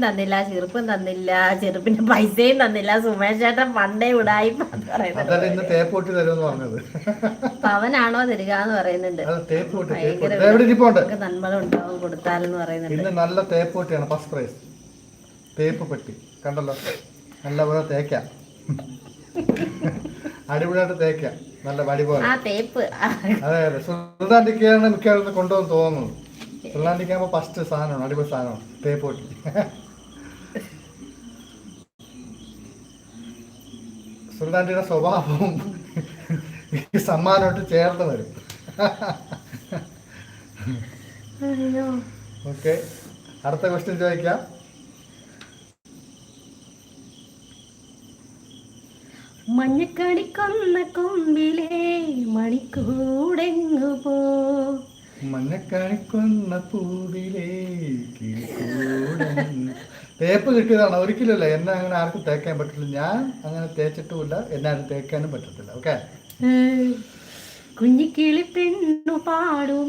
തന്നില്ല, ചെറുപ്പും തന്നില്ല, ചെറുപ്പിന്റെ പൈസയും തന്നില്ല. സുമേഷ് ചേട്ടൻ പണ്ടേ വിടായി പവനാണോ തരിക എന്ന് പറയുന്നുണ്ട്. ഭയങ്കര നന്മകൾ ഉണ്ടാവും കൊടുത്താലെന്ന് പറയുന്നുണ്ട്. ഇന്ന് നല്ല തേപ്പൂട്ടിയാണ് ഫസ്റ്റ് പ്രൈസ്. തേപ്പ് പെട്ടി കണ്ടല്ലോ, നല്ലപോലെ തേക്കാം. അടിപൊളിയായിട്ട് തേക്കാം, നല്ല വടി പോലെ. തേപ്പ് അതെ അതെ, സുൽത്താൻഡിക്കാണ് മിക്കവാറും കൊണ്ടുവന്ന് തോന്നുന്നു. സുൽത്താൻഡിക്കാകുമ്പോൾ ഫസ്റ്റ് സാധനമാണ്, അടിപൊളി സാധനമാണ് തേപ്പ് പെട്ടി. സുൽത്താൻഡിയുടെ സ്വഭാവവും ഈ സമ്മാനമായിട്ട് ചേർന്ന് വരും. ഓക്കെ, അടുത്ത ക്വസ്റ്റ്യൻ ചോദിക്കാം. മഞ്ഞക്കണിക്കൊന്ന കൊമ്പിലേ മണിക്കൂടെങ്ങു പോ, മഞ്ഞക്കണിക്കൊന്ന പൂവിലേ. തേപ്പ് കിട്ടിയതാണ്, ഒരിക്കലല്ല. എന്നെ അങ്ങനെ ആർക്കും തേക്കാൻ പറ്റില്ല. ഞാൻ അങ്ങനെ തേച്ചിട്ടുമില്ല, എന്നെ ആരും തേക്കാനും പറ്റത്തില്ല. ഓക്കെ, കുഞ്ഞിക്കിളി പെണ്ണു പാടും